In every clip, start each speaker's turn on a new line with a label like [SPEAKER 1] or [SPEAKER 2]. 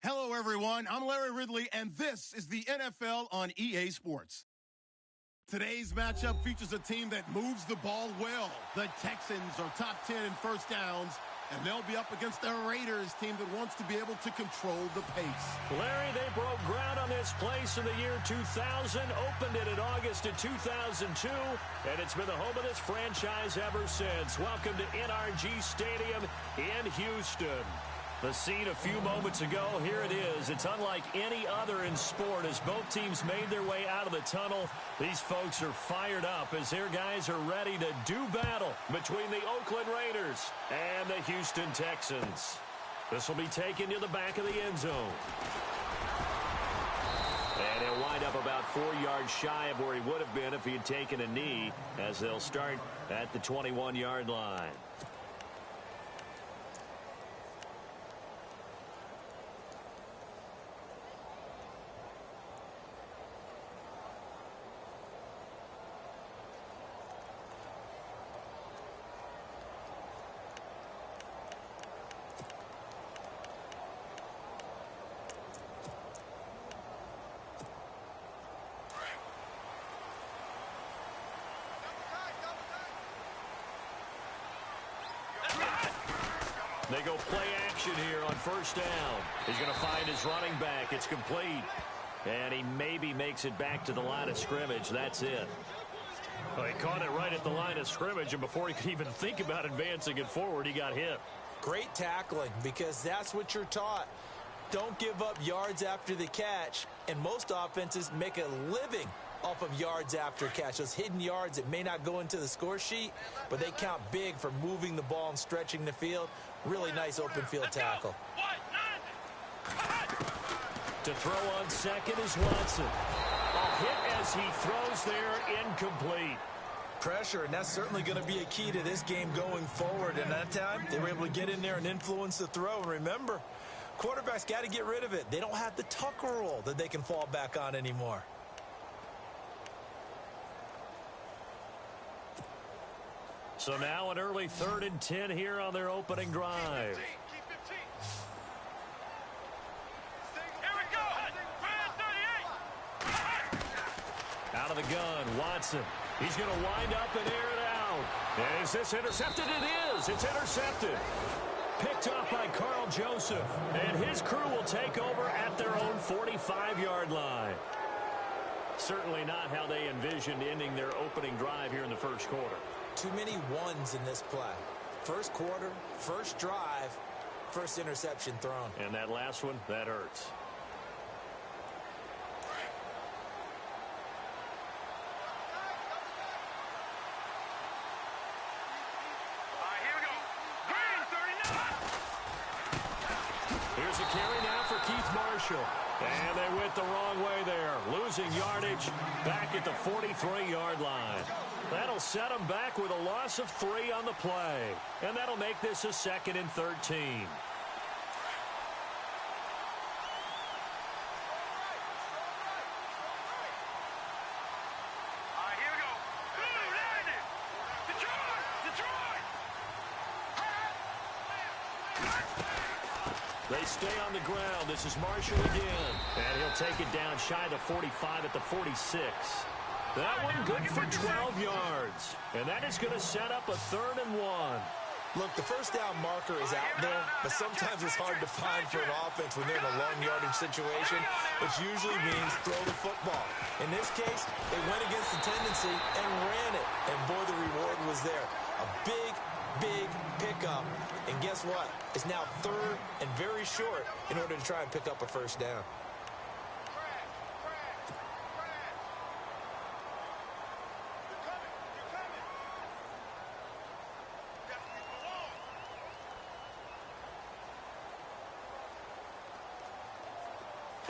[SPEAKER 1] Hello, everyone. I'm Larry Ridley, and this is the NFL on EA Sports. Today's matchup features a team that moves the ball well. The Texans are top 10 in first downs, and they'll be up against the Raiders team that wants to be able to control the pace.
[SPEAKER 2] Larry, they broke ground on this place in the year 2000, opened it in August of 2002, and it's been the home of this franchise ever since. Welcome to NRG Stadium in Houston. The scene a few moments ago, here it is. It's unlike any other in sport as both teams made their way out of the tunnel. These folks are fired up as their guys are ready to do battle between the Oakland Raiders and the Houston Texans. This will be taken to the back of the end zone. And he'll wind up about 4 yards shy of where he would have been if he had taken a knee, as they'll start at the 21-yard line. They go play action here on first down. He's going to find his running back. It's complete. And he maybe makes it back to the line of scrimmage. That's it. Well, he caught it right at the line of scrimmage, and before he could even think about advancing it forward, he got hit.
[SPEAKER 3] Great tackling, because that's what you're taught. Don't give up yards after the catch, and most offenses make a living off of yards after catch. Those hidden yards that may not go into the score sheet, but they count big for moving the ball and stretching the field. Really nice open field tackle.
[SPEAKER 2] To throw on second is Watson. A hit as he throws there, incomplete.
[SPEAKER 3] Pressure, and that's certainly going to be a key to this game going forward. And that time, they were able to get in there and influence the throw. And remember, quarterbacks got to get rid of it. They don't have the Tucker rule that they can fall back on anymore.
[SPEAKER 2] So now an early 3rd and 10 here on their opening drive. Out of the gun, Watson. He's going to wind up and air it out. And is this intercepted? It is. It's intercepted. Picked up by Carl Joseph. And his crew will take over at their own 45-yard line. Certainly not how they envisioned ending their opening drive here in the first quarter.
[SPEAKER 3] Too many ones in this play. First quarter, first drive, first interception thrown.
[SPEAKER 2] And that last one, that hurts.
[SPEAKER 4] Here we go. Green 39.
[SPEAKER 2] Here's a carry now for Keith Marshall. And they went the wrong way there, losing yardage back at the 43-yard line. That'll set them back with a loss of 3 on the play. And that'll make this a 2nd and 13.
[SPEAKER 4] Here we go. Detroit.
[SPEAKER 2] They stay on the ground. This is Marshall again. And he'll take it down shy of the 45 at the 46. That one good for 12 yards. And that is going to set up a 3rd and 1.
[SPEAKER 3] Look, the first down marker is out there, but sometimes it's hard to find for an offense when they're in a long yardage situation, which usually means throw the football. In this case, they went against the tendency and ran it. And boy, the reward was there. A big pickup. And guess what? It's now 3rd and very short in order to try and pick up a first down.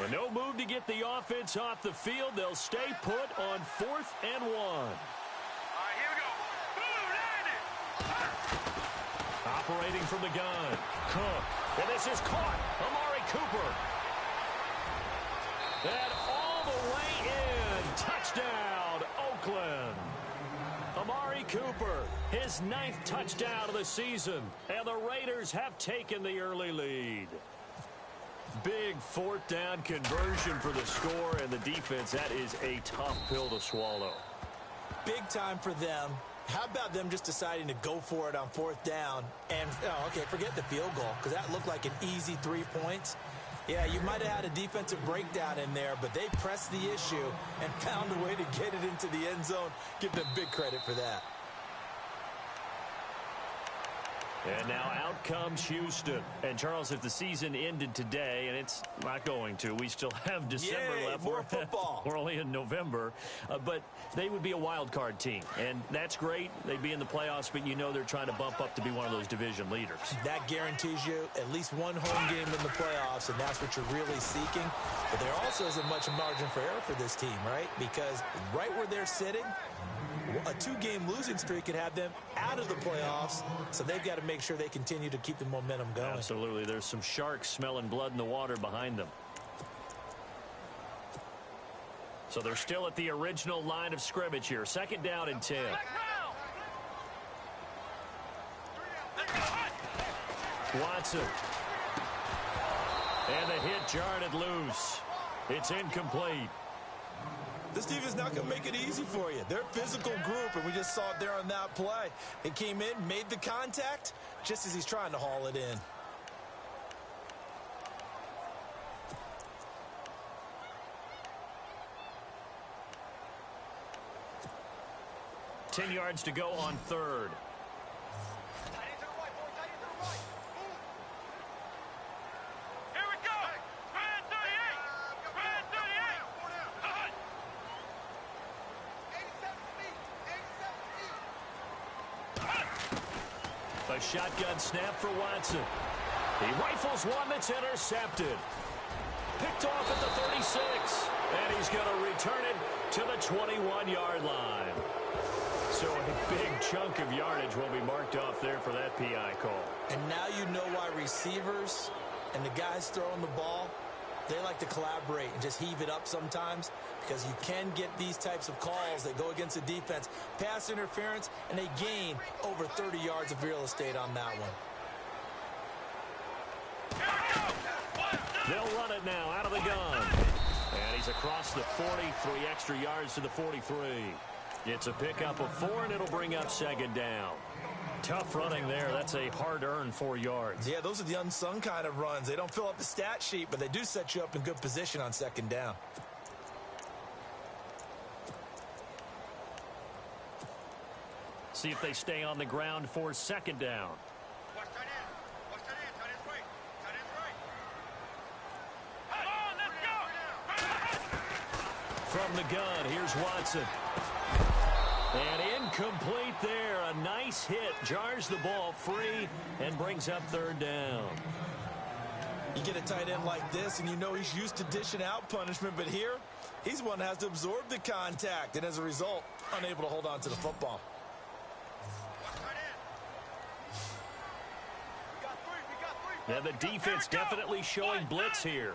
[SPEAKER 2] And no move to get the offense off the field. They'll stay put on 4th and 1.
[SPEAKER 4] Here we go.
[SPEAKER 2] Operating from the gun. Cook. And this is caught. Amari Cooper. And all the way in. Touchdown, Oakland. Amari Cooper, his 9th touchdown of the season. And the Raiders have taken the early lead. Big fourth down conversion for the score, and the defense, that is a tough pill to swallow.
[SPEAKER 3] Big time for them. How about them just deciding to go for it on fourth down? And, okay, forget the field goal, because that looked like an easy 3 points. Yeah, you might have had a defensive breakdown in there, but they pressed the issue and found a way to get it into the end zone. Give them big credit for that.
[SPEAKER 2] And now out comes Houston. And, Charles, if the season ended today, and it's not going to, we still have December left.
[SPEAKER 3] More football.
[SPEAKER 2] We're only in November. But they would be a wild card team. And that's great. They'd be in the playoffs, but you know they're trying to bump up to be one of those division leaders. That
[SPEAKER 3] guarantees you at least one home game in the playoffs, and that's what you're really seeking. But there also isn't much margin for error for this team, right? Because right where they're sitting, a 2-game losing streak could have them out of the playoffs, so they've got to make sure they continue to keep the momentum going.
[SPEAKER 2] Absolutely. There's some sharks smelling blood in the water behind them. So they're still at the original line of scrimmage here. 2nd down and 10. Watson. And the hit jarred it loose. It's incomplete.
[SPEAKER 3] This team is not going to make it easy for you. They're a physical group, and we just saw it there on that play. He came in, made the contact, just as he's trying to haul it in.
[SPEAKER 2] Ten yards to go on 3rd. A shotgun snap for Watson. He rifles one that's intercepted. Picked off at the 36. And he's going to return it to the 21-yard line. So a big chunk of yardage will be marked off there for that PI call.
[SPEAKER 3] And now you know why receivers and the guys throwing the ball, they like to collaborate and just heave it up sometimes, because you can get these types of calls that go against the defense. Pass interference, and they gain over 30 yards of real estate on that one.
[SPEAKER 2] They'll run it now out of the gun. And he's across the 40, 3 extra yards to the 43. It's a pickup of 4, and it'll bring up 2nd down. Tough running there. That's a hard-earned 4 yards.
[SPEAKER 3] Yeah, those are the unsung kind of runs. They don't fill up the stat sheet, but they do set you up in good position on 2nd down.
[SPEAKER 2] See if they stay on the ground for 2nd down. From the gun, here's Watson. And incomplete there. A nice hit. Jars the ball free and brings up 3rd down.
[SPEAKER 3] You get a tight end like this, and you know he's used to dishing out punishment, but here, he's one that has to absorb the contact, and as a result, unable to hold on to the football.
[SPEAKER 2] Now the defense definitely showing blitz here.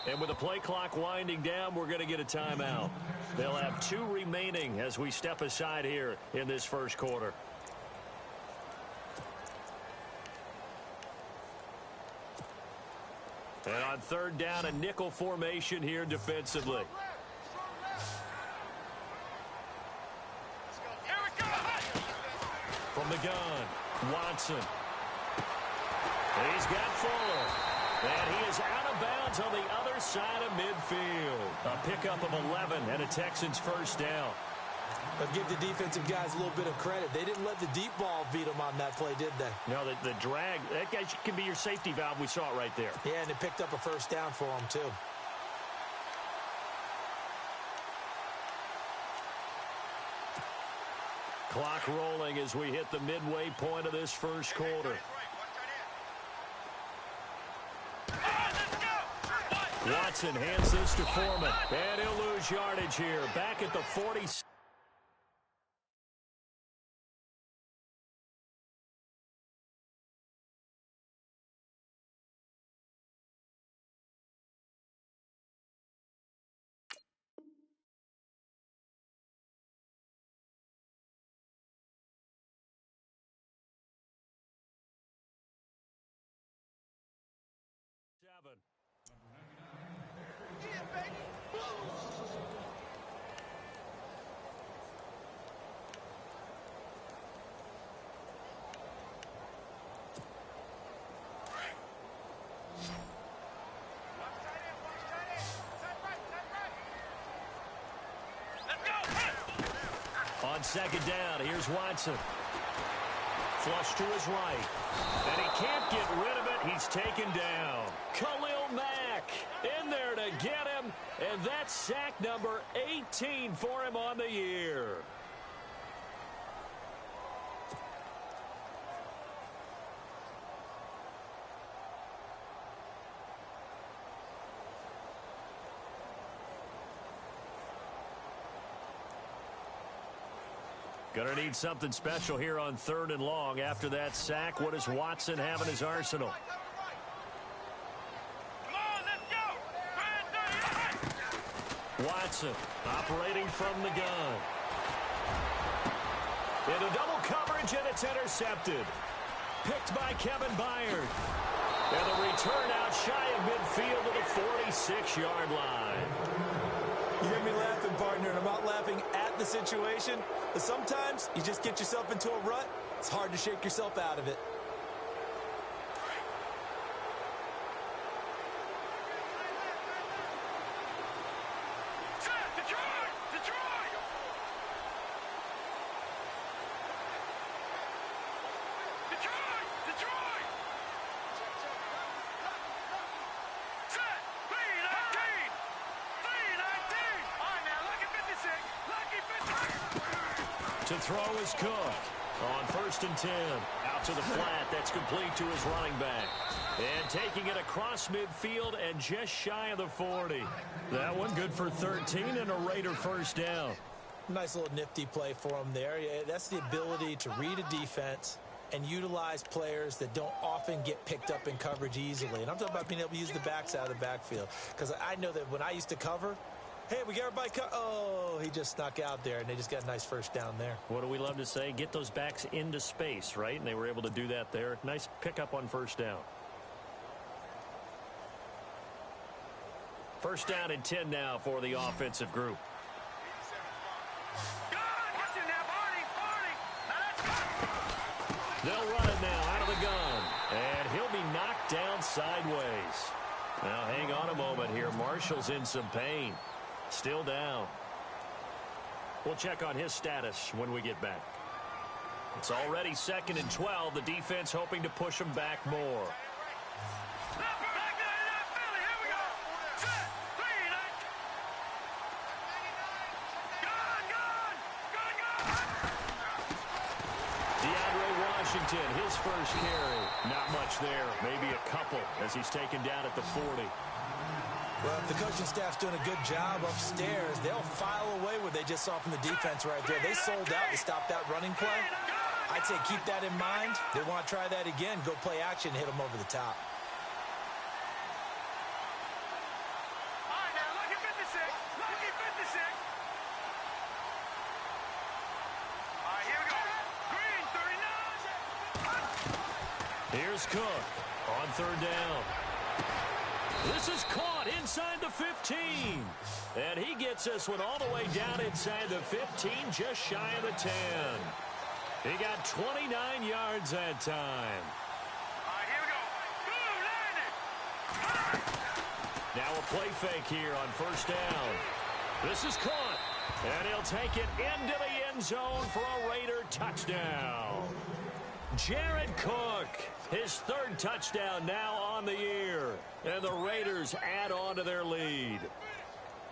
[SPEAKER 2] And with the play clock winding down, we're going to get a timeout. They'll have 2 remaining as we step aside here in this first quarter. And on 3rd down, a nickel formation here defensively. From the gun, Watson. He's got Fuller. And he is out of bounds on the other side of midfield. A pickup of 11 and a Texans 1st down.
[SPEAKER 3] But give the defensive guys a little bit of credit. They didn't let the deep ball beat them on that play, did they?
[SPEAKER 2] No, the drag, that guy can be your safety valve. We saw it right there.
[SPEAKER 3] Yeah, and it picked up a 1st down for them, too.
[SPEAKER 2] Clock rolling as we hit the midway point of this first quarter. Watson hands this to Foreman, and he'll lose yardage here. Back at the 40. on second down. Here's Watson. Flush to his right. And he can't get rid of it. He's taken down. Khalil Mack in there to get him. And that's sack number 18 for him on the year. Gonna need something special here on 3rd and long. After that sack, what does Watson have in his arsenal?
[SPEAKER 4] Come on, let's go.
[SPEAKER 2] Watson operating from the gun. Into double coverage, and it's intercepted. Picked by Kevin Byard. And the return out shy of midfield to the 46-yard line.
[SPEAKER 3] You hear me laughing, partner, and I'm not laughing at the situation, but sometimes you just get yourself into a rut. It's hard to shake yourself out of it.
[SPEAKER 4] Detroit! Detroit! Detroit! Detroit! Set! B-19! B-19! All right, now, lucky 56! Lucky 56!
[SPEAKER 2] To throw is Cook. On 1st and 10. Out to the flat. That's complete to his running back. And taking it across midfield and just shy of the 40. That one good for 13 and a Raider first down.
[SPEAKER 3] Nice little nifty play for him there. Yeah, that's the ability to read a defense and utilize players that don't often get picked up in coverage easily. And I'm talking about being able to use the backside of the backfield. Because I know that when I used to cover, hey, we got everybody oh, he just snuck out there, and they just got a nice first down there.
[SPEAKER 2] What do we love to say? Get those backs into space, right? And they were able to do that there. Nice pickup on first down. First down and 10 now for the offensive group.
[SPEAKER 4] Watch it now, Barney! Barney! Now let's go!
[SPEAKER 2] They'll run it now out of the gun. And he'll be knocked down sideways. Now, hang on a moment here. Marshall's in some pain. Still down. We'll check on his status when we get back. It's already 2nd and 12. The defense hoping to push him back more.
[SPEAKER 4] Back there, Philly, here we go! Set! B-19! Gun!
[SPEAKER 2] DeAndre Washington, his first carry. Not much there. Maybe a couple as he's taken down at the 40.
[SPEAKER 3] Well, if the coaching staff's doing a good job upstairs, they'll file away what they just saw from the defense right there. They sold out to stop that running play. I'd say keep that in mind. They want to try that again. Go play action, hit them over the top.
[SPEAKER 4] All right, now, lucky 56! Lucky 56! All right, here we go. Green, 39!
[SPEAKER 2] Here's Cook on 3rd down. This is caught inside the 15. And he gets this one all the way down inside the 15, just shy of the 10. He got 29 yards that time.
[SPEAKER 4] All right, here we go. Boom, landed!
[SPEAKER 2] Now a play fake here on 1st down. This is caught. And he'll take it into the end zone for a Raider touchdown. Jared Cook, his 3rd touchdown now on the year. And the Raiders add on to their lead.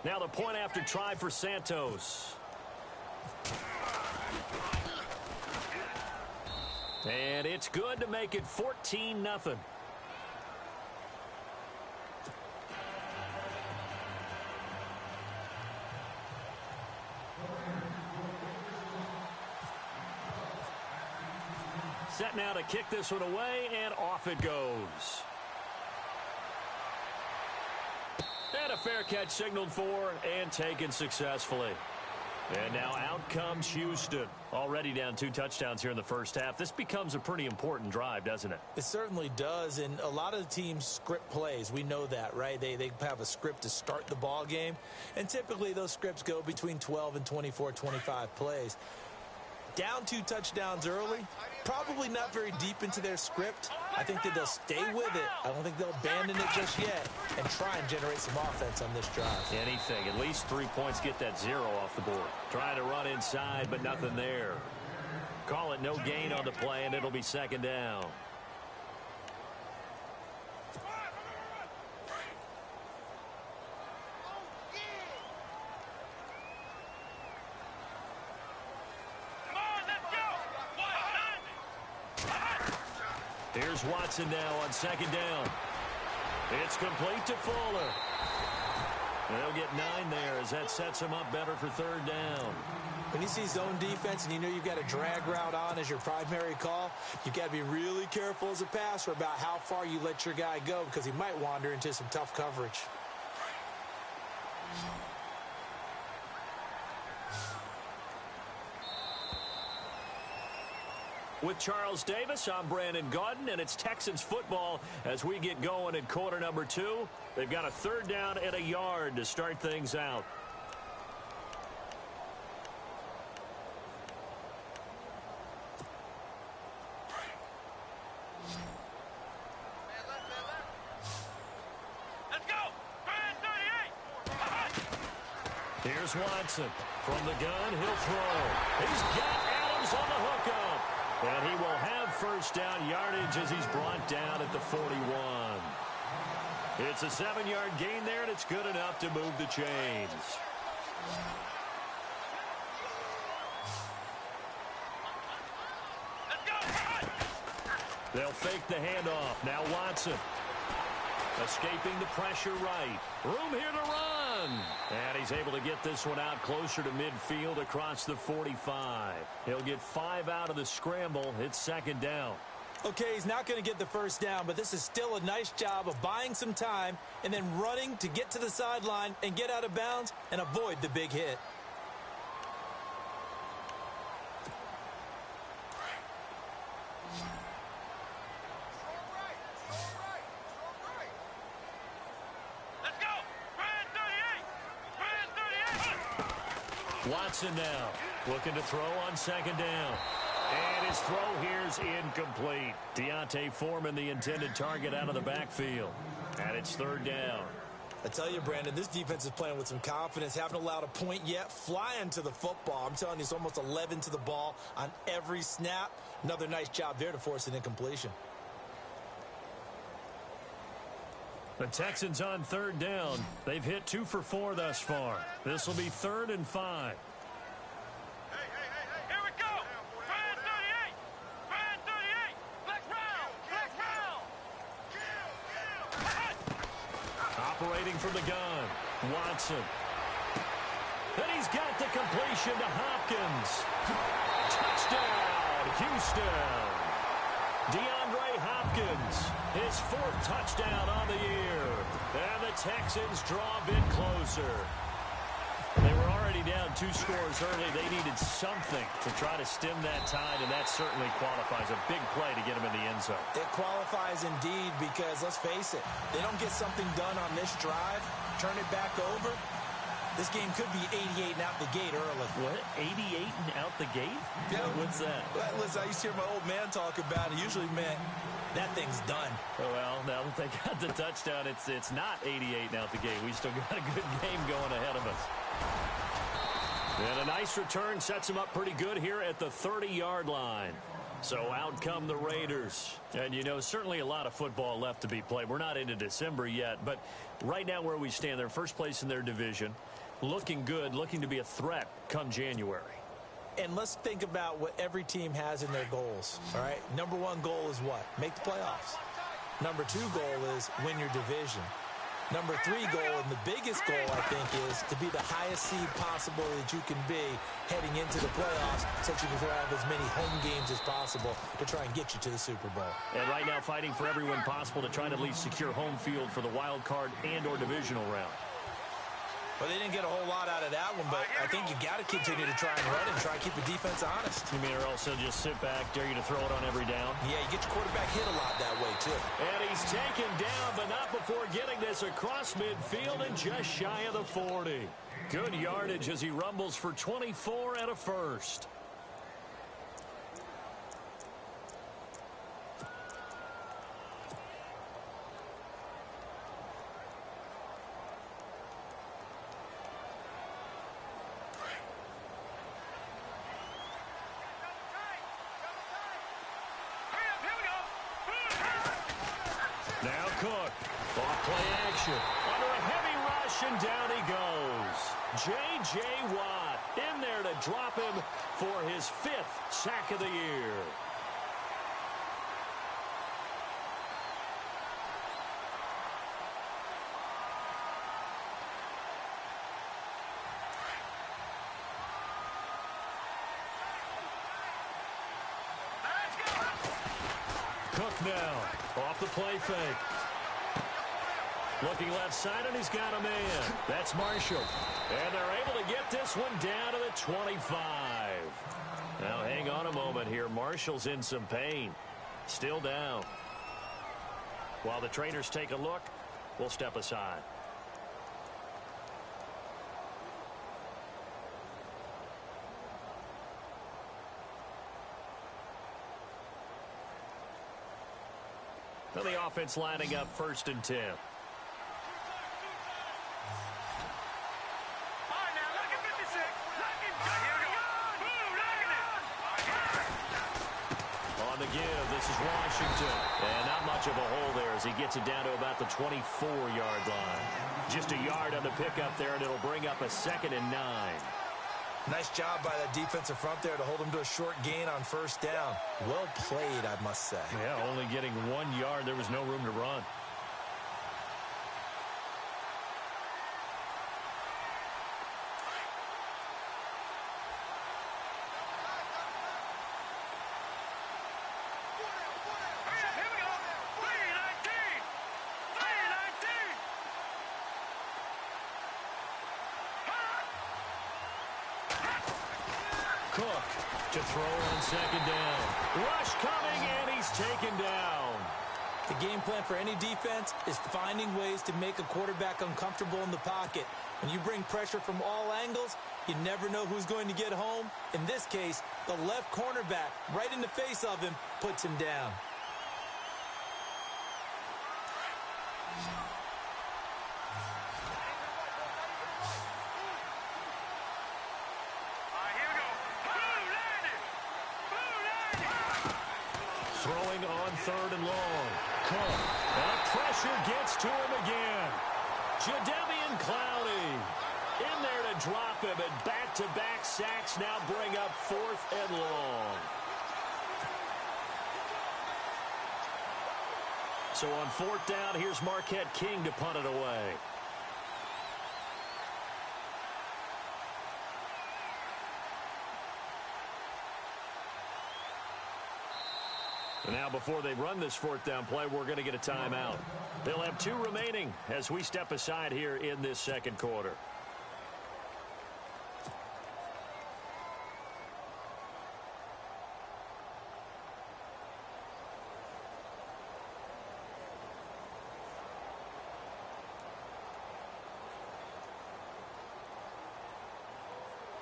[SPEAKER 2] Now the point after try for Santos. And it's good to make it 14-0. Set now to kick this one away, and off it goes. And a fair catch signaled for and taken successfully. And now out comes Houston. Already down 2 touchdowns here in the first half. This becomes a pretty important drive, doesn't it?
[SPEAKER 3] It certainly does, and a lot of the teams script plays. We know that, right? They have a script to start the ball game, and typically those scripts go between 12 and 24, 25 plays. Down 2 touchdowns early, probably not very deep into their script. I think that they'll stay with it. I don't think they'll abandon it just yet and try and generate some offense on this drive.
[SPEAKER 2] Anything. At least 3 points, get that 0 off the board. Trying to run inside, but nothing there. Call it no gain on the play, and it'll be second down. Here's Watson now on second down. It's complete to Fuller. They'll get 9 there as that sets him up better for third down.
[SPEAKER 3] When you see zone defense and you know you've got a drag route on as your primary call, you've got to be really careful as a passer about how far you let your guy go because he might wander into some tough coverage.
[SPEAKER 2] With Charles Davis, I'm Brandon Gaudin, and it's Texans football as we get going in quarter number 2. They've got a third down and a yard to start things out.
[SPEAKER 4] Let's go! 38!
[SPEAKER 2] Here's Watson. From the gun, he'll throw. He's got Adams on the hookup. And he will have first down yardage as he's brought down at the 41. It's a 7-yard gain there, and it's good enough to move the chains.
[SPEAKER 4] Let's go!
[SPEAKER 2] They'll fake the handoff. Now Watson. Escaping the pressure right. Room here to run. And he's able to get this one out closer to midfield across the 45. He'll get 5 out of the scramble. It's second down.
[SPEAKER 3] Okay, he's not going to get the first down, but this is still a nice job of buying some time and then running to get to the sideline and get out of bounds and avoid the big hit.
[SPEAKER 2] Watson now looking to throw on second down. And his throw here's incomplete. Deontay Foreman, the intended target, out of the backfield. And it's third down.
[SPEAKER 3] I tell you, Brandon, this defense is playing with some confidence. Haven't allowed a point yet. Flying to the football. I'm telling you, it's almost 11 to the ball on every snap. Another nice job there to force an incompletion.
[SPEAKER 2] The Texans on third down. They've hit 2 for 4 thus far. This will be 3rd and 5.
[SPEAKER 4] Here we go! 38! 38! Flex round! Flex round!
[SPEAKER 2] Operating from the gun. Watson. And he's got the completion to Hopkins. Touchdown, Houston. DeAndre Hopkins, his 4th touchdown on the year. And the Texans draw a bit closer. They were already down 2 scores early. They needed something to try to stem that tide, and that certainly qualifies. A big play to get them in the end zone.
[SPEAKER 3] It qualifies indeed because, let's face it, they don't get something done on this drive, turn it back over. This game could be 88 and out the gate early.
[SPEAKER 2] What? 88 and out the gate?
[SPEAKER 3] Yeah.
[SPEAKER 2] What's that?
[SPEAKER 3] Well, listen, I used to hear my old man talk about it. Usually meant that thing's done.
[SPEAKER 2] Well, now that they got the touchdown, it's not 88 and out the gate. We still got a good game going ahead of us. And a nice return sets them up pretty good here at the 30-yard line. So out come the Raiders. And, you know, certainly a lot of football left to be played. We're not into December yet, but right now where we stand, they're first place in their division. Looking good, looking to be a threat come January.
[SPEAKER 3] And let's think about what every team has in their goals, all right? Number 1 goal is what? Make the playoffs. Number 2 goal is win your division. Number 3 goal, and the biggest goal, I think, is to be the highest seed possible that you can be heading into the playoffs so that you can have as many home games as possible to try and get you to the Super Bowl.
[SPEAKER 2] And right now fighting for every win possible to try to at least secure home field for the wild card and or divisional round.
[SPEAKER 3] Well, they didn't get a whole lot out of that one, but I think you got to continue to try and run it and try and keep the defense honest.
[SPEAKER 2] You mean, or else they'll just sit back, dare you to throw it on every down?
[SPEAKER 3] Yeah, you get your quarterback hit a lot that way, too.
[SPEAKER 2] And he's taken down, but not before getting this across midfield and just shy of the 40. Good yardage as he rumbles for 24 and a first. Cook, off play action, under a heavy rush, and down he goes. J.J. Watt in there to drop him for his 5th sack of the year. Cook now, off the play fake. Looking left side, and he's got a man. That's Marshall. And they're able to get this one down to the 25. Now, hang on a moment here. Marshall's in some pain. Still down. While the trainers take a look, we'll step aside. Now the offense lining up 1st and 10. On the give, this is Washington. And not much of a hole there as he gets it down to about the 24-yard line. Just a yard on the pickup there, and it'll bring up a 2nd and 9.
[SPEAKER 3] Nice job by that defensive front there to hold him to a short gain on 1st down. Well played, I must say.
[SPEAKER 2] Yeah, only getting 1 yard. There was no room to run. Cook to throw on 2nd down. Rush coming, and he's taken down.
[SPEAKER 3] The game plan for any defense is finding ways to make a quarterback uncomfortable in the pocket. When you bring pressure from all angles, you never know who's going to get home. In this case, the left cornerback, right in the face of him, puts him down.
[SPEAKER 2] Throwing on 3rd and long. Cook. That pressure gets to him again. Jadeveon Clowney in there to drop him, and back-to-back sacks now bring up 4th and long. So on 4th down, here's Marquette King to punt it away. And now before they run this 4th down play, we're going to get a timeout. They'll have 2 remaining as we step aside here in this 2nd quarter.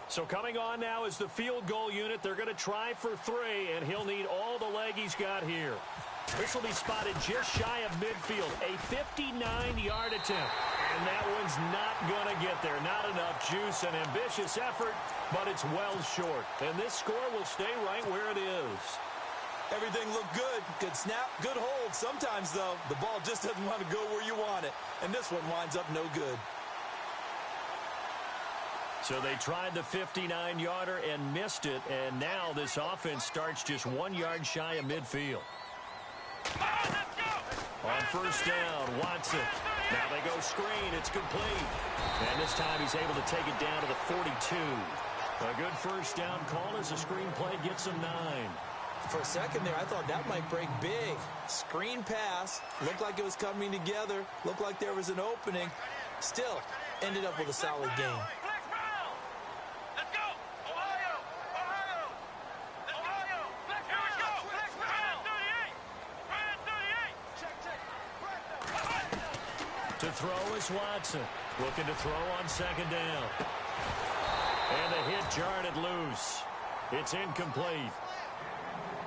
[SPEAKER 2] So coming on now is the field goal unit. They're going to try for 3, and he'll need all the leg he's got here. This will be spotted just shy of midfield, a 59-yard attempt. And that one's not going to get there. Not enough juice, an ambitious effort, but it's well short. And this score will stay right where it is.
[SPEAKER 3] Everything looked good. Good snap, good hold. Sometimes, though, the ball just doesn't want to go where you want it. And this one winds up no good.
[SPEAKER 2] So they tried the 59-yarder and missed it, and now this offense starts just 1 yard shy of midfield. On 1st down, Watson. Now they go screen. It's complete. And this time he's able to take it down to the 42. A good 1st down call as the screen play gets him 9.
[SPEAKER 3] For a second there, I thought that might break big. Screen pass. Looked like it was coming together. Looked like there was an opening. Still, ended up with a solid game.
[SPEAKER 2] To throw is Watson. Looking to throw on 2nd down. And the hit jarred it loose. It's incomplete.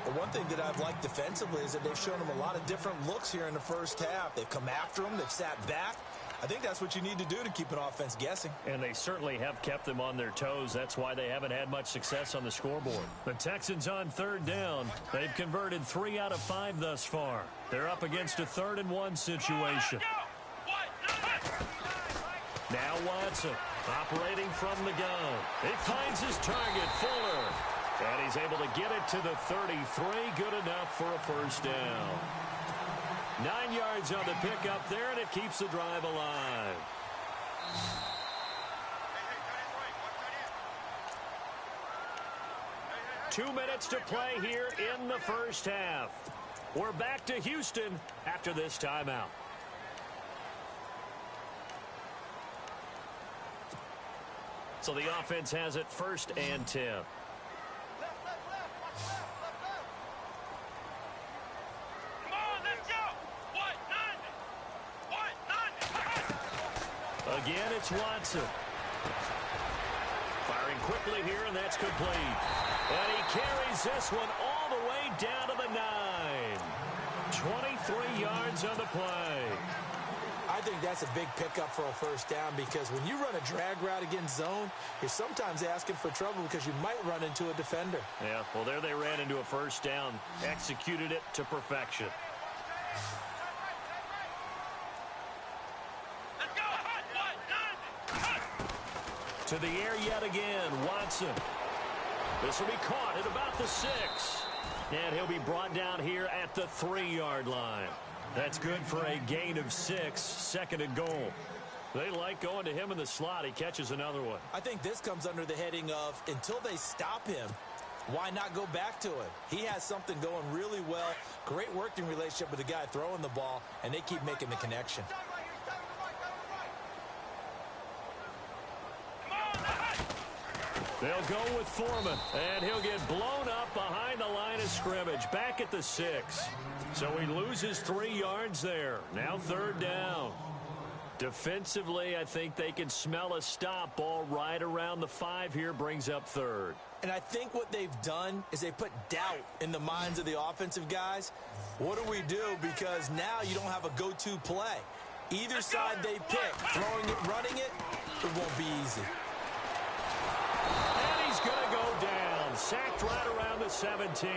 [SPEAKER 3] The one thing that I've liked defensively is that they've shown him a lot of different looks here in the 1st half. They've come after him. They've sat back. I think that's what you need to do to keep an offense guessing.
[SPEAKER 2] And they certainly have kept them on their toes. That's why they haven't had much success on the scoreboard. The Texans on third down. They've converted 3 out of 5 thus far. They're up against a 3rd-and-1 situation. Now Watson operating from the gun. He finds his target, Fuller. And he's able to get it to the 33. Good enough for a first down. 9 yards on the pickup there, and it keeps the drive alive. Two minutes to play here in the first half. We're back to Houston after this timeout. So the offense has it 1st and 10. Again, it's Watson. Firing quickly here, and that's complete. And he carries this one all the way down to the 9. 23 yards on the play.
[SPEAKER 3] I think that's a big pickup for a first down because when you run a drag route against zone, you're sometimes asking for trouble because you might run into a defender.
[SPEAKER 2] Yeah, well, there they ran into a first down, executed it to perfection. To the air yet again, Watson. This will be caught at about the 6. And he'll be brought down here at the 3-yard line. That's good for a gain of 6, 2nd and goal. They like going to him in the slot. He catches another one.
[SPEAKER 3] I think this comes under the heading of until they stop him, why not go back to him? He has something going really well. Great working relationship with the guy throwing the ball, and they keep making the connection.
[SPEAKER 2] They'll go with Foreman, and he'll get blown up behind the line of scrimmage, back at the 6. So he loses 3 yards there. Now 3rd down. Defensively, I think they can smell a stop. Ball right around the 5 here, brings up 3rd.
[SPEAKER 3] And I think what they've done is they put doubt in the minds of the offensive guys. What do we do? Because now you don't have a go-to play. Either side they pick, throwing it, running it, it won't be easy.
[SPEAKER 2] And he's going to go down. Sacked right around the 17.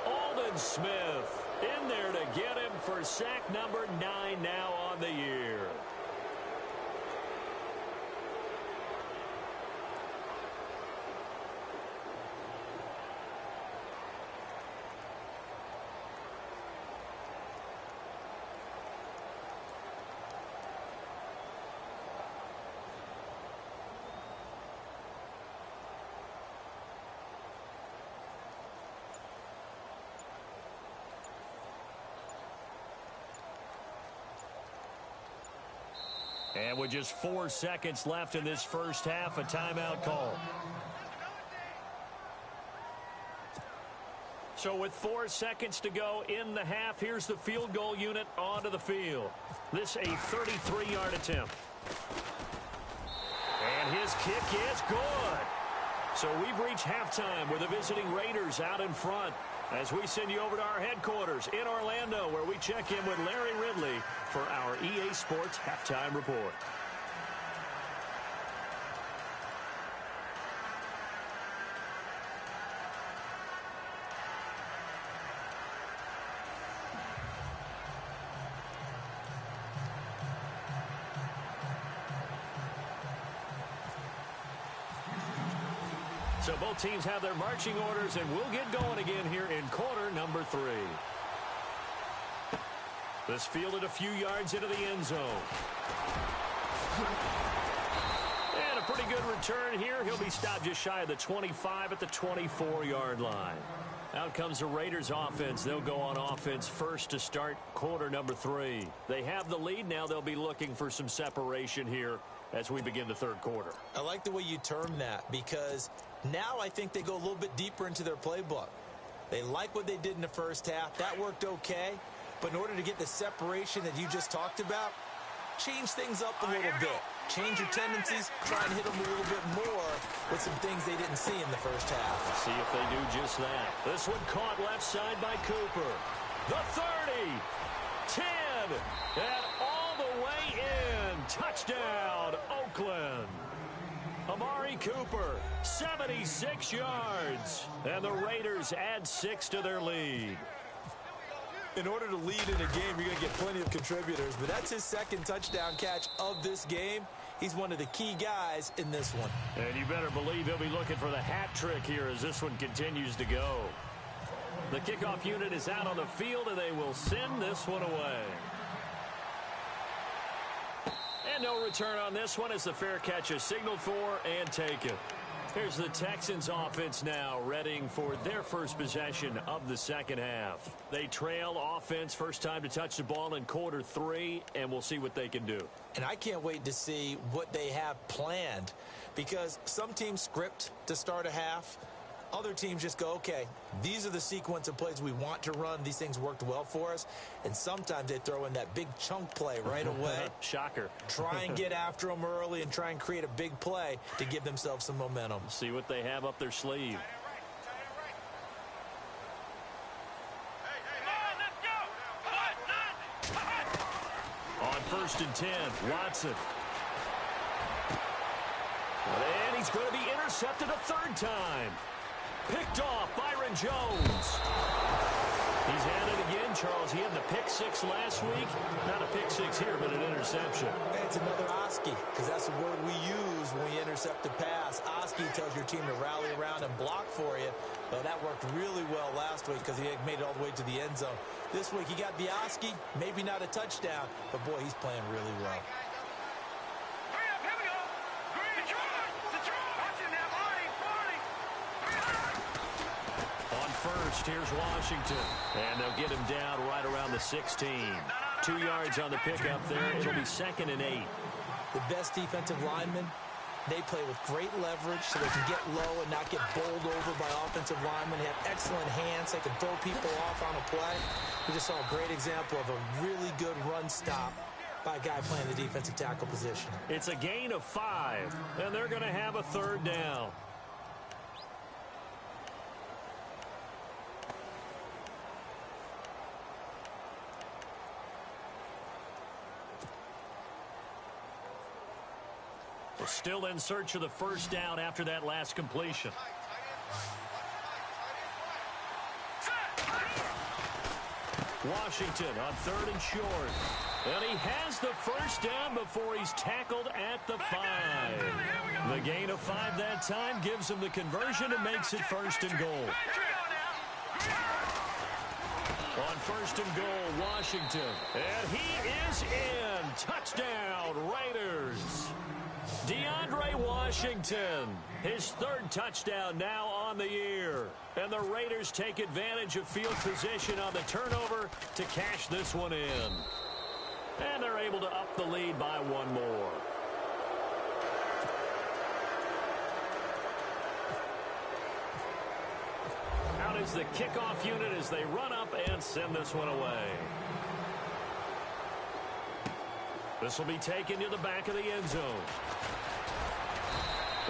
[SPEAKER 2] Aldon Smith in there to get him for sack number 9 now on the year. And with just 4 seconds left in this first half, a timeout call. So with 4 seconds to go in the half, here's the field goal unit onto the field. This a 33-yard attempt. And his kick is good. So we've reached halftime with the visiting Raiders out in front as we send you over to our headquarters in Orlando, where we check in with Larry Ridley for our EA Sports Halftime Report. So both teams have their marching orders, and we'll get going again here in quarter number 3. This fielded a few yards into the end zone. And a pretty good return here. He'll be stopped just shy of the 25 at the 24-yard line. Out comes the Raiders offense. They'll go on offense first to start quarter number 3. They have the lead. Now they'll be looking for some separation here as we begin the third quarter.
[SPEAKER 3] I like the way you term that because now I think they go a little bit deeper into their playbook. They like what they did in the first half. That worked okay. But in order to get the separation that you just talked about, change things up a little bit. Change your tendencies. Try and hit them a little bit more with some things they didn't see in the first half.
[SPEAKER 2] See if they do just that. This one caught left side by Cooper. The 30, 10, and all the way in. touchdown, Oakland. Amari Cooper, 76 yards. And the Raiders add 6 to their lead.
[SPEAKER 3] In order to lead in a game, you're going to get plenty of contributors, but that's his second touchdown catch of this game. He's one of the key guys in this one.
[SPEAKER 2] And you better believe he'll be looking for the hat trick here as this one continues to go. The kickoff unit is out on the field, and they will send this one away. And no return on this one as the fair catch is signaled for and taken. Here's the Texans offense now, readying for their first possession of the second half. They trail offense, first time to touch the ball in quarter 3, and we'll see what they can do.
[SPEAKER 3] And I can't wait to see what they have planned, because some teams script to start a half. Other teams just go, okay, these are the sequence of plays we want to run. These things worked well for us. And sometimes they throw in that big chunk play right away.
[SPEAKER 2] Shocker.
[SPEAKER 3] Try and get after them early and try and create a big play to give themselves some momentum.
[SPEAKER 2] See what they have up their sleeve. On 1st and 10, Watson. And he's going to be intercepted a 3rd time. Picked off Byron Jones. He's had it again, Charles. He had the pick 6 last week. Not a pick 6 here, but an interception.
[SPEAKER 3] It's another Oski, because that's the word we use when we intercept a pass. Oski tells your team to rally around and block for you. But that worked really well last week because he made it all the way to the end zone. This week he got the Oski, maybe not a touchdown, but boy, he's playing really well.
[SPEAKER 2] First, here's Washington. And they'll get him down right around the 16. 2 yards on the pickup there. It'll be 2nd and 8.
[SPEAKER 3] The best defensive linemen, they play with great leverage so they can get low and not get bowled over by offensive linemen. They have excellent hands. They can throw people off on a play. We just saw a great example of a really good run stop by a guy playing the defensive tackle position.
[SPEAKER 2] It's a gain of 5, and they're going to have a 3rd down. Still in search of the 1st down after that last completion. Washington on 3rd and short. And he has the 1st down before he's tackled at the 5. The gain of 5 that time gives him the conversion and makes it 1st and goal. On 1st and goal, Washington. And he is in. Touchdown, Raiders. DeAndre Washington, his 3rd touchdown now on the year. And the Raiders take advantage of field position on the turnover to cash this one in. And they're able to up the lead by 1 more. Out is the kickoff unit as they run up and send this one away. This will be taken to the back of the end zone.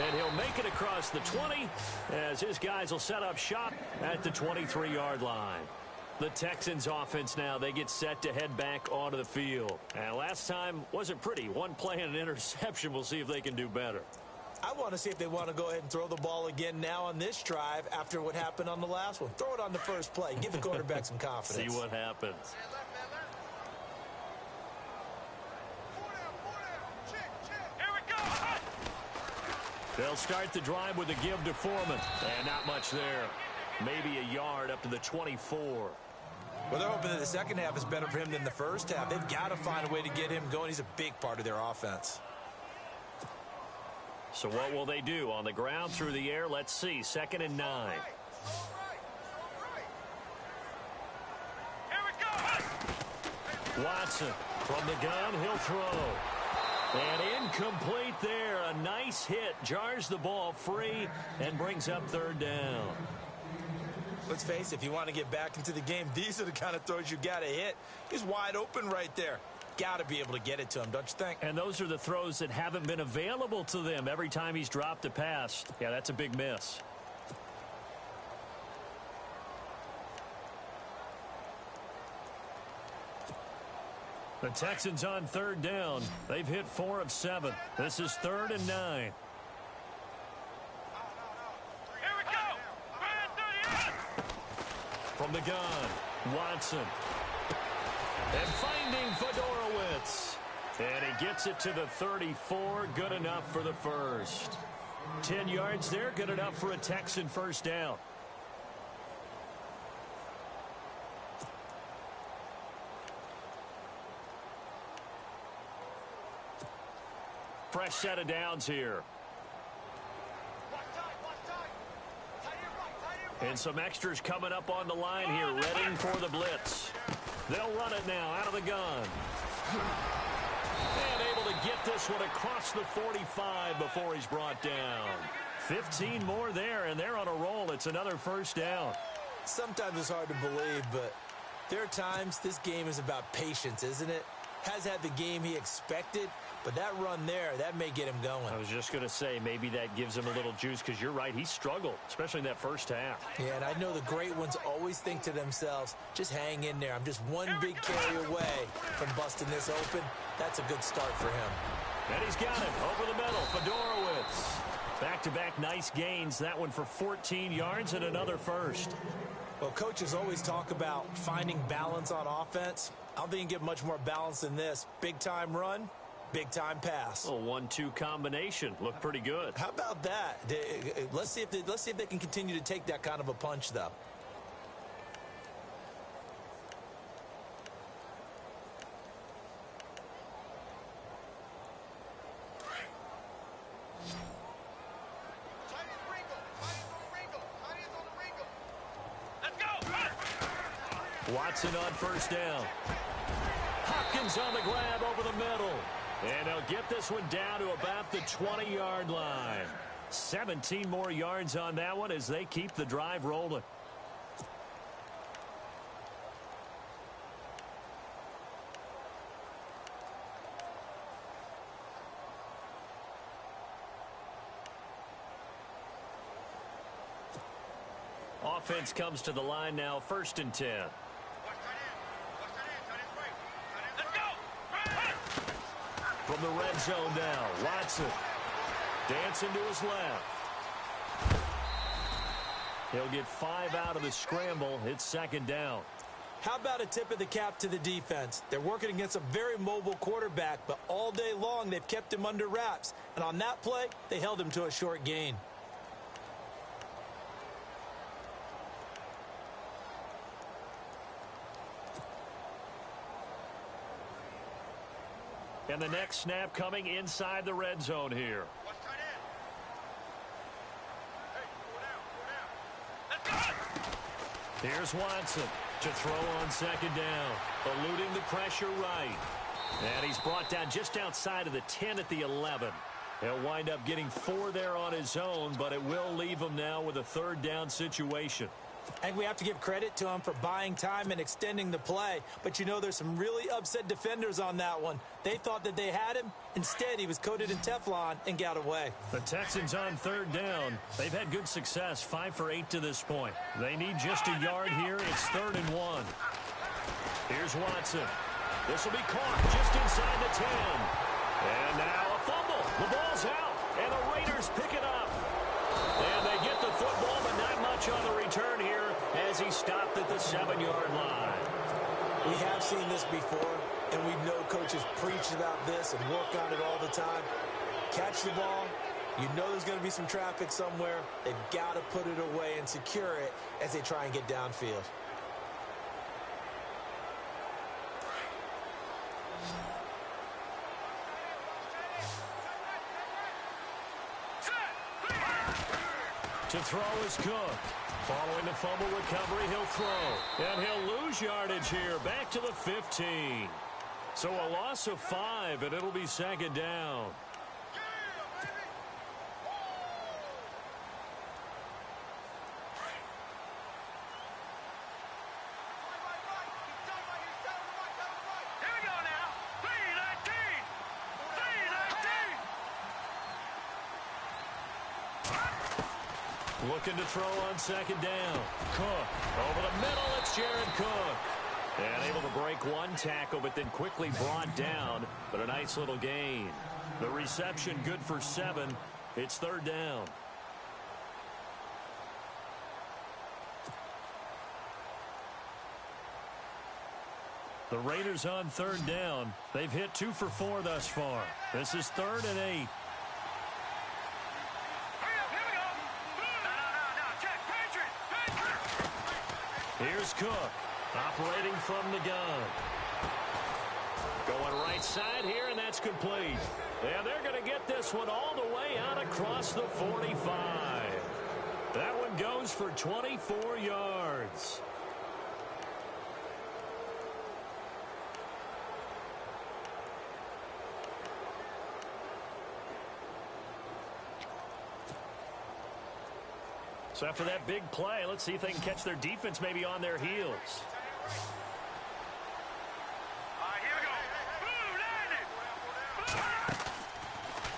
[SPEAKER 2] And he'll make it across the 20 as his guys will set up shop at the 23-yard line. The Texans offense now, they get set to head back onto the field. And last time wasn't pretty. 1 play and an interception. We'll see if they can do better.
[SPEAKER 3] I want to see if they want to go ahead and throw the ball again now on this drive after what happened on the last one. Throw it on the first play. Give the quarterback some confidence.
[SPEAKER 2] See what happens. They'll start the drive with a give to Foreman. And not much there. Maybe a yard up to the 24.
[SPEAKER 3] Well, they're hoping that the second half is better for him than the first half. They've got to find a way to get him going. He's a big part of their offense.
[SPEAKER 2] So what will they do? On the ground, through the air? Let's see. 2nd and 9. Watson from the gun. He'll throw. And incomplete there. A nice hit. Jars the ball free and brings up 3rd down.
[SPEAKER 3] Let's face it, if you want to get back into the game, these are the kind of throws you got to hit. He's wide open right there. Got to be able to get it to him, don't you think?
[SPEAKER 2] And those are the throws that haven't been available to them every time he's dropped a pass. Yeah, that's a big miss. The Texans on third down. They've hit 4 of 7. This is 3rd and 9.
[SPEAKER 4] Here we go.
[SPEAKER 2] From the gun, Watson. And finding Fedorowicz. And he gets it to the 34. Good enough for the first. 10 yards there. Good enough for a Texan first down. Fresh set of downs here. And some extras coming up on the line here, readying for the blitz. They'll run it now out of the gun. And able to get this one across the 45 before he's brought down. 15 more there, and they're on a roll. It's another first down.
[SPEAKER 3] Sometimes it's hard to believe, but there are times this game is about patience, isn't it? Has had the game he expected, but that run there, that may get him going.
[SPEAKER 2] I was just going to say, maybe that gives him a little juice, because you're right, he struggled, especially in that first half.
[SPEAKER 3] Yeah, and I know the great ones always think to themselves, just hang in there. I'm just one big carry away from busting this open. That's a good start for him.
[SPEAKER 2] And he's got it over the middle. Fedorowicz. Back-to-back nice gains. That one for 14 yards and another first.
[SPEAKER 3] Well, coaches always talk about finding balance on offense. I don't think you can get much more balance than this. Big-time run, big-time pass.
[SPEAKER 2] A 1-2 combination. Looked pretty good.
[SPEAKER 3] How about that? Let's see if they can continue to take that kind of a punch, though.
[SPEAKER 2] Watson on first down. Hopkins on the grab over the middle. And they'll get this one down to about the 20-yard line. 17 more yards on that one as they keep the drive rolling. Offense comes to the line now, 1st and 10. From the red zone now, Watson dancing to his left. He'll get 5 out of the scramble. It's 2nd down.
[SPEAKER 3] How about a tip of the cap to the defense? They're working against a very mobile quarterback, but all day long they've kept him under wraps. And on that play, they held him to a short gain.
[SPEAKER 2] And the next snap coming inside the red zone here. Here's Watson to throw on 2nd down, eluding the pressure right. And he's brought down just outside of the 10 at the 11. He'll wind up getting 4 there on his own, but it will leave him now with a 3rd down situation.
[SPEAKER 3] And we have to give credit to him for buying time and extending the play. But you know, there's some really upset defenders on that one. They thought that they had him. Instead, he was coated in Teflon and got away.
[SPEAKER 2] The Texans on 3rd down. They've had good success, 5 for 8 to this point. They need just a yard here. It's 3rd and 1. Here's Watson. This will be caught just inside the 10. And now a fumble. The ball's out. And the Raiders pick it up. And they get the football, but not much on the return here as he stopped at the 7-yard line.
[SPEAKER 3] We have seen this before, and we know coaches preach about this and work on it all the time. Catch the ball. You know there's going to be some traffic somewhere. They've got to put it away and secure it as they try and get downfield.
[SPEAKER 2] To throw is Cook. Following the fumble recovery, he'll throw. And he'll lose yardage here, back to the 15. So a loss of 5, and it'll be 2nd down. Looking to throw on 2nd down. Cook over the middle. It's Jared Cook. And able to break one tackle, but then quickly brought down. But a nice little gain. The reception good for 7. It's 3rd down. The Raiders on 3rd down. They've hit 2 for 4 thus far. This is 3rd and 8. Here's Cook, operating from the gun. Going right side here, and that's complete. And they're going to get this one all the way out across the 45. That one goes for 24 yards. So after that big play, let's see if they can catch their defense maybe on their heels.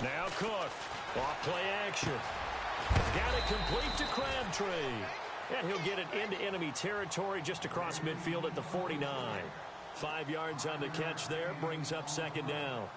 [SPEAKER 2] Now Cook, off play action. Got it complete to Crabtree. And he'll get it into enemy territory just across midfield at the 49. 5 yards on the catch there, brings up 2nd down.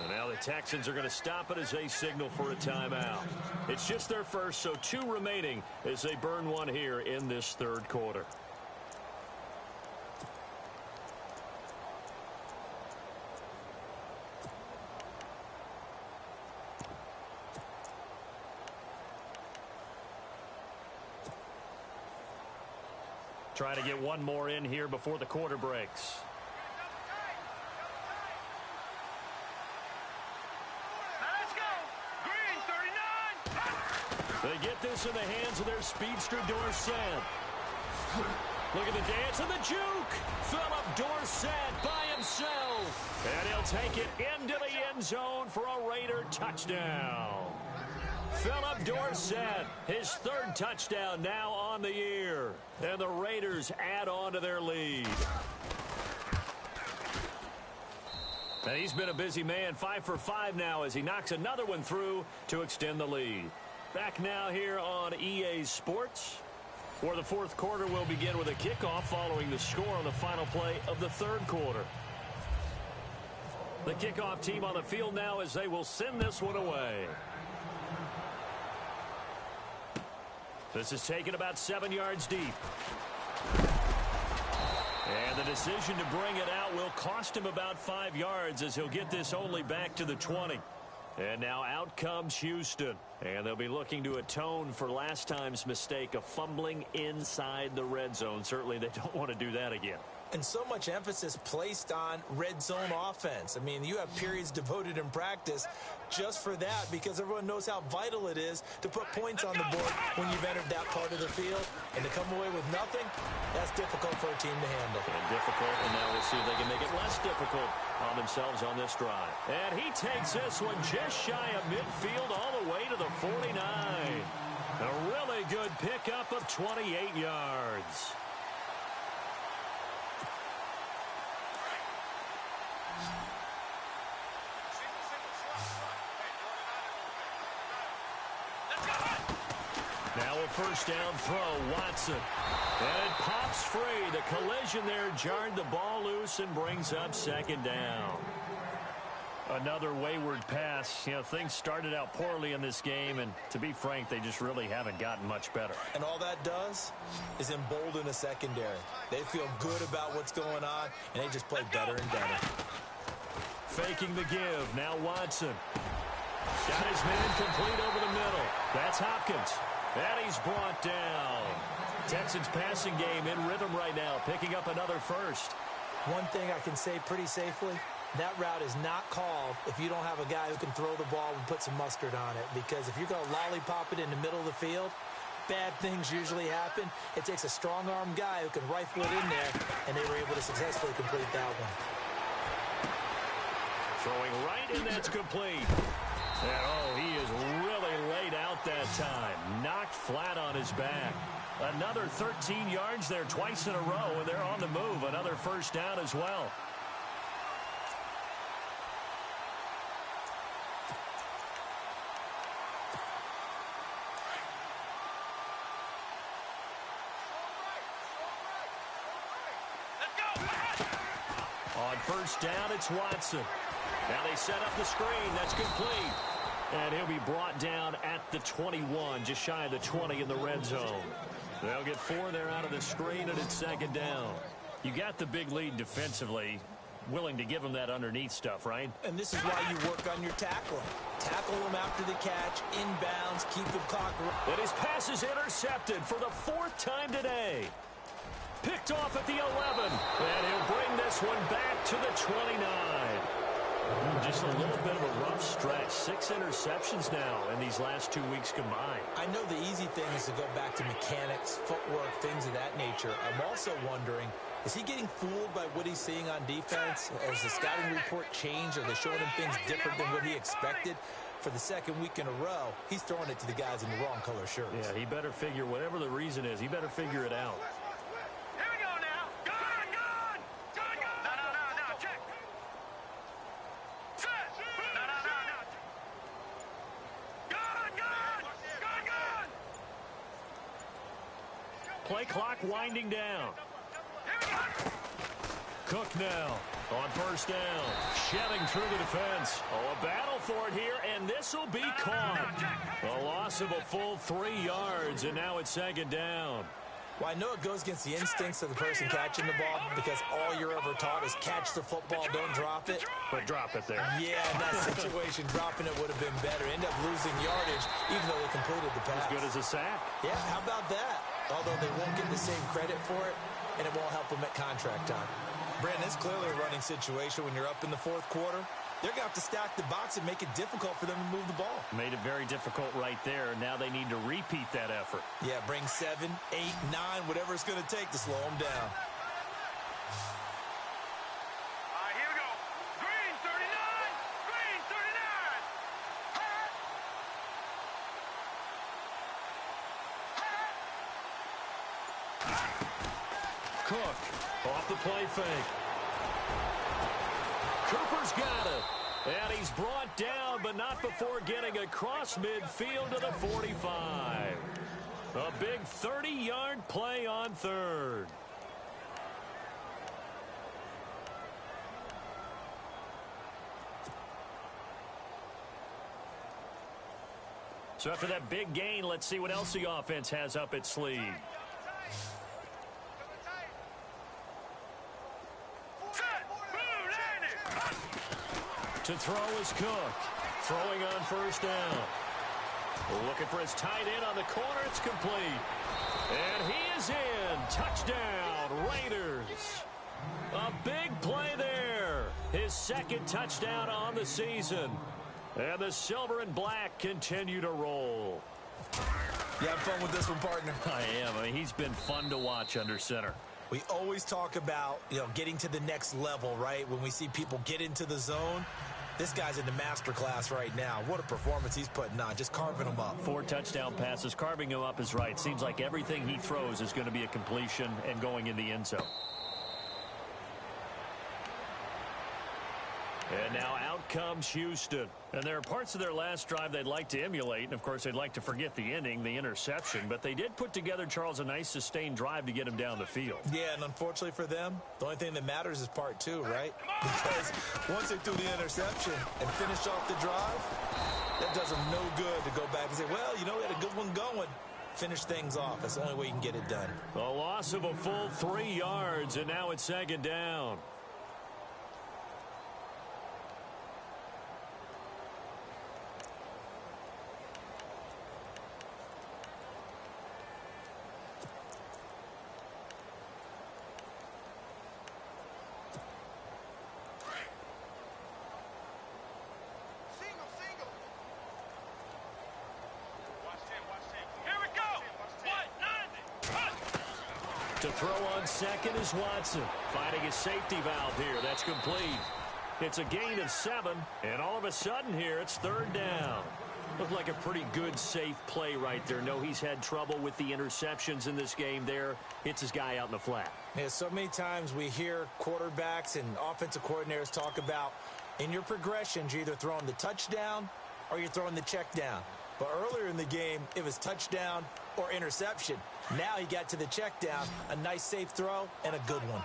[SPEAKER 2] And now the Texans are going to stop it as they signal for a timeout. It's just their first, so 2 remaining as they burn one here in this 3rd quarter. Trying to get one more in here before the quarter breaks. They get this in the hands of their speedster, Dorsett. Look at the dance and the juke. Philip Dorsett by himself. And he'll take it into the end zone for a Raider touchdown. Philip Dorsett, his 3rd touchdown now on the year. And the Raiders add on to their lead. And he's been a busy man, 5 for 5 now as he knocks another one through to extend the lead. Back now here on EA Sports, where the 4th quarter will begin with a kickoff following the score on the final play of the 3rd quarter. The kickoff team on the field now as they will send this one away. This is taken about 7 yards deep. And the decision to bring it out will cost him about 5 yards as he'll get this only back to the 20. And now out comes Houston. And they'll be looking to atone for last time's mistake of fumbling inside the red zone. Certainly they don't want to do that again.
[SPEAKER 3] And so much emphasis placed on red zone offense. I mean, you have periods devoted in practice just for that because everyone knows how vital it is to put points on the board when you've entered that part of the field. And to come away with nothing, that's difficult for a team to handle.
[SPEAKER 2] And difficult, and now we'll see if they can make it less difficult on themselves on this drive. And he takes this one just shy of midfield all the way to the 49. A really good pickup of 28 yards. Now a first down throw, Watson. And it pops free. The collision there jarred the ball loose and brings up 2nd down. Another wayward pass. You know, things started out poorly in this game, and to be frank, they just really haven't gotten much better.
[SPEAKER 3] And all that does is embolden a secondary. They feel good about what's going on, and they just play better and better.
[SPEAKER 2] Faking the give. Now Watson. Got his man complete over the middle. That's Hopkins. And he's brought down. Texans passing game in rhythm right now, picking up another first.
[SPEAKER 3] One thing I can say pretty safely, that route is not called if you don't have a guy who can throw the ball and put some mustard on it. Because if you're going to lollipop it in the middle of the field, bad things usually happen. It takes a strong-arm guy who can rifle it in there, and they were able to successfully complete that one.
[SPEAKER 2] Throwing right, and that's complete. And, oh, he is really laid out that time. Knocked flat on his back. Another 13 yards there twice in a row, and they're on the move. Another first down as well. On first down, it's Watson. Now they set up the screen. That's complete. And he'll be brought down at the 21, just shy of the 20 in the red zone. They'll get 4 there out of the screen, and it's second down. You got the big lead defensively. Willing to give him that underneath stuff, right?
[SPEAKER 3] And this is why you work on your tackling. Tackle him after the catch, inbounds, keep the clock running.
[SPEAKER 2] And his pass is intercepted for the 4th time today. Picked off at the 11, and he'll bring this one back to the 29. Just a little bit of a rough stretch. 6 interceptions now in these last 2 weeks combined.
[SPEAKER 3] I know the easy thing is to go back to mechanics, footwork, things of that nature. I'm also wondering, is he getting fooled by what he's seeing on defense? Has the scouting report changed? Are they showing him things different than what he expected? For the 2nd week in a row, he's throwing it to the guys in the wrong color shirts.
[SPEAKER 2] Yeah, he better figure, whatever the reason is, he better figure it out. Play clock winding down. Cook now on first down. Shedding through the defense. Oh, a battle for it here, and this will be caught. A loss of a full 3 yards, and now it's second down.
[SPEAKER 3] Well, I know it goes against the instincts of the person catching the ball because all you're ever taught is catch the football, don't drop it.
[SPEAKER 2] But drop it there.
[SPEAKER 3] Yeah, in that situation, dropping it would have been better. End up losing yardage, even though they completed the pass.
[SPEAKER 2] As good as a sack.
[SPEAKER 3] Yeah, how about that? Although they won't get the same credit for it, and it won't help them at contract time. Brandon, it's clearly a running situation when you're up in the 4th quarter. They're going to have to stack the box and make it difficult for them to move the ball.
[SPEAKER 2] Made it very difficult right there. Now they need to repeat that effort.
[SPEAKER 3] Yeah, bring 7, 8, 9, whatever it's going to take to slow them down.
[SPEAKER 4] All right, here we go. Green 39. Green 39.
[SPEAKER 2] Cook off the play fake. Cooper's got it. And he's brought down, but not before getting across midfield to the 45. A big 30-yard play on 3rd. So after that big gain, let's see what else the offense has up its sleeve. To throw is Cook. Throwing on first down. Looking for his tight end on the corner. It's complete. And he is in. Touchdown, Raiders. A big play there. His 2nd touchdown on the season. And the silver and black continue to roll.
[SPEAKER 3] You have fun with this one, partner?
[SPEAKER 2] I am. I mean, he's been fun to watch under center.
[SPEAKER 3] We always talk about, getting to the next level, right? When we see people get into the zone, this guy's in the master class right now. What a performance he's putting on, just carving them up.
[SPEAKER 2] 4 touchdown passes. Carving him up is right. Seems like everything he throws is going to be a completion and going in the end zone. And now out comes Houston. And there are parts of their last drive they'd like to emulate. And, of course, they'd like to forget the ending, the interception. But they did put together, Charles, a nice sustained drive to get him down the field.
[SPEAKER 3] Yeah, and unfortunately for them, the only thing that matters is part 2, right? Because once they threw the interception and finished off the drive, that does them no good to go back and say, well, we had a good one going. Finish things off. That's the only way you can get it done.
[SPEAKER 2] A loss of a full 3 yards, and now it's second down. To throw on second is Watson. Finding his safety valve here. That's complete. It's a gain of 7, and all of a sudden here, it's third down. Looked like a pretty good, safe play right there. No, he's had trouble with the interceptions in this game there. Hits his guy out in the flat.
[SPEAKER 3] Yeah, so many times we hear quarterbacks and offensive coordinators talk about in your progressions, you're either throwing the touchdown or you're throwing the check down. But earlier in the game, it was touchdown or interception. Now he got to the check down, a nice safe throw, and a good one.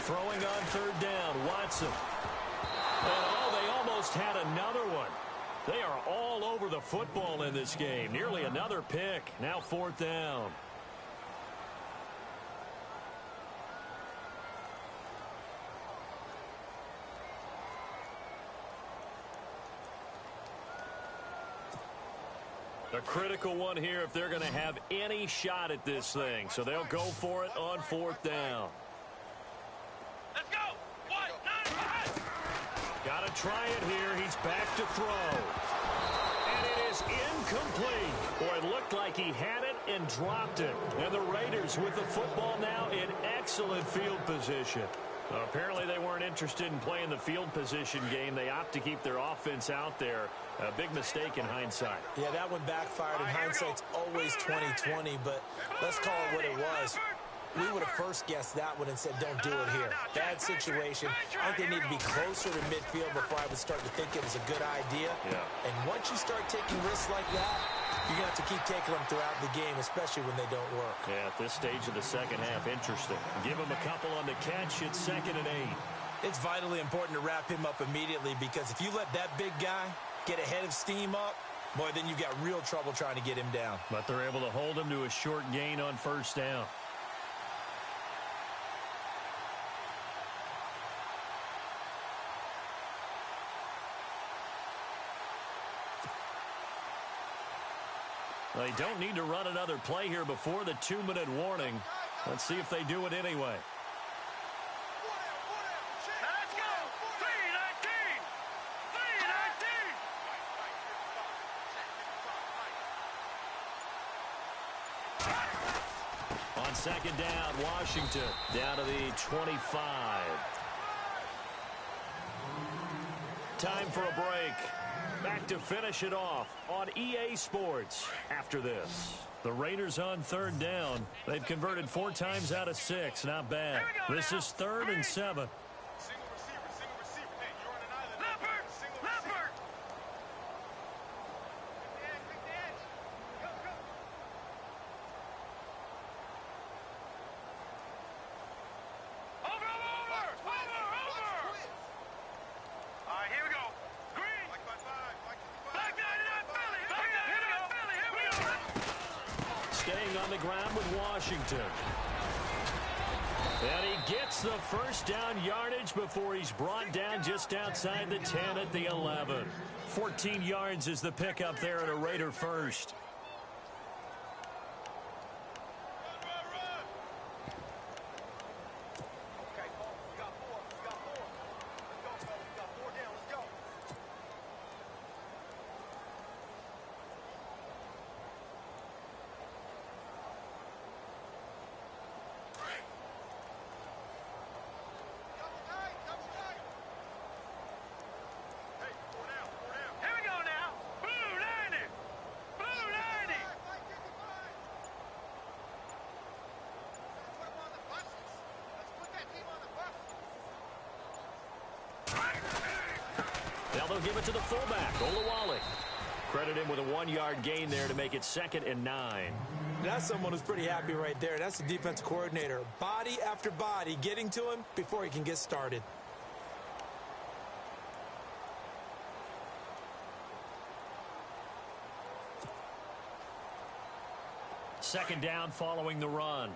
[SPEAKER 2] Throwing on third down, Watson. And they almost had another one. They are all over the football in this game. Nearly another pick. Now fourth down. A critical one here if they're going to have any shot at this thing. So they'll go for it on fourth down.
[SPEAKER 4] Let's go. 1-9-5.
[SPEAKER 2] Got to try it here. He's back to throw. And it is incomplete. Boy, it looked like he had it and dropped it. And the Raiders with the football now in excellent field position. Apparently they weren't interested in playing the field position game. They opt to keep their offense out there. A big mistake in hindsight.
[SPEAKER 3] Yeah, that one backfired. In hindsight's always 20/20, but let's call it what it was. We would have first guessed that one and said, don't do it here. Bad situation. I think they need to be closer to midfield before I would start to think it was a good idea.
[SPEAKER 2] Yeah.
[SPEAKER 3] And once you start taking risks like that, you're going to have to keep taking them throughout the game, especially when they don't work.
[SPEAKER 2] Yeah, at this stage of the second half, interesting. Give him a couple on the catch. It's 2nd and 8.
[SPEAKER 3] It's vitally important to wrap him up immediately because if you let that big guy get a head of steam up, boy, then you've got real trouble trying to get him down.
[SPEAKER 2] But they're able to hold him to a short gain on first down. They don't need to run another play here before the 2-minute warning. Let's see if they do it anyway.
[SPEAKER 4] Let's go. 3-19. 3-19.
[SPEAKER 2] On second down, Washington down to the 25. Time for a break. Back to finish it off on EA Sports after this. The Raiders on third down. They've converted 4 times out of 6. Not bad. This is 3rd and 7.
[SPEAKER 4] Single receiver. Hey, you're on an island. Leopard. Leopard. Go. Over. All right, here we go. Green. Black 99 Philly. Here we go.
[SPEAKER 2] Staying on the ground with Washington. And he gets the first down yardage before he's brought down just outside the 10 at the 11. 14 yards is the pickup there at a Raider first. Now they'll give it to the fullback, Olawale. Credit him with a 1-yard gain there to make it 2nd and 9.
[SPEAKER 3] That's someone who's pretty happy right there. That's the defense coordinator. Body after body getting to him before he can get started.
[SPEAKER 2] Second down following the run.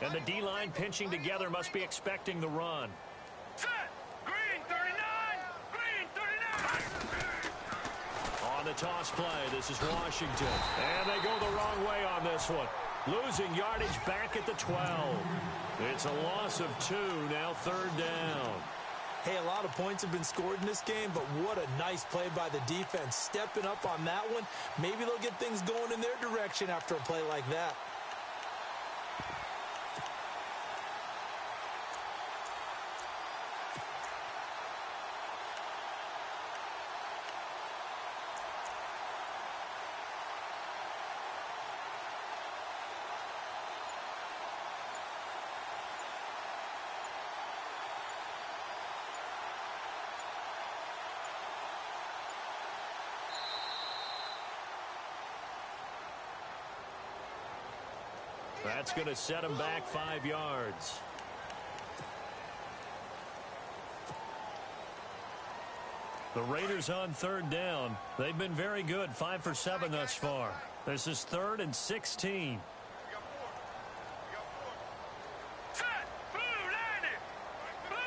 [SPEAKER 2] And the D-line pinching together must be expecting the run.
[SPEAKER 4] Set. Green 39. Green 39.
[SPEAKER 2] On the toss play, this is Washington. And they go the wrong way on this one. Losing yardage back at the 12. It's a loss of 2, now 3rd down.
[SPEAKER 3] Hey, a lot of of points have been scored in this game, but what a nice play by the defense. Stepping up on that one, maybe they'll get things going in their direction after a play like that.
[SPEAKER 2] That's going to set him back 5 yards. The Raiders on third down. They've been very good, 5 for 7 thus far. This is 3rd and 16.
[SPEAKER 4] Set! Blue 90! Blue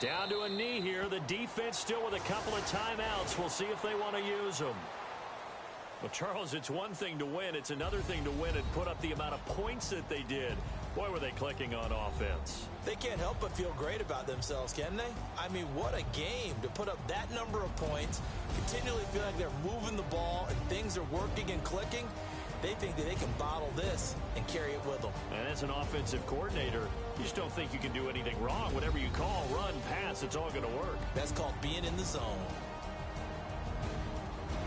[SPEAKER 4] 90!
[SPEAKER 2] Down to a knee here. The defense still with a couple of timeouts. We'll see if they want to use them. Well, Charles, it's one thing to win. It's another thing to win and put up the amount of points that they did. Boy, were they clicking on offense.
[SPEAKER 3] They can't help but feel great about themselves, can they? I mean, what a game to put up that number of points, continually feel like they're moving the ball and things are working and clicking. They think that they can bottle this and carry it with them.
[SPEAKER 2] And as an offensive coordinator, you just don't think you can do anything wrong. Whatever you call, run, pass, it's all going to work.
[SPEAKER 3] That's called being in the zone.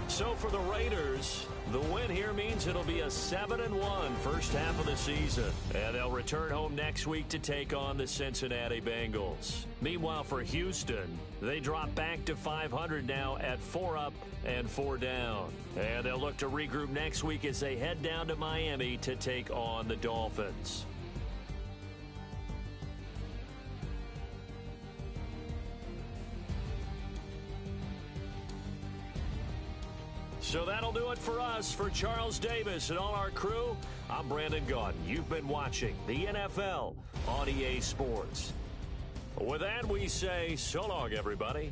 [SPEAKER 2] So for the Raiders, the win here means it'll be a 7-1 first half of the season. And they'll return home next week to take on the Cincinnati Bengals. Meanwhile, for Houston, they drop back to 500 now at 4 up and 4 down. And they'll look to regroup next week as they head down to Miami to take on the Dolphins. So that'll do it for us. For Charles Davis and all our crew, I'm Brandon Gaudin. You've been watching the NFL on EA Sports. With that, we say so long, everybody.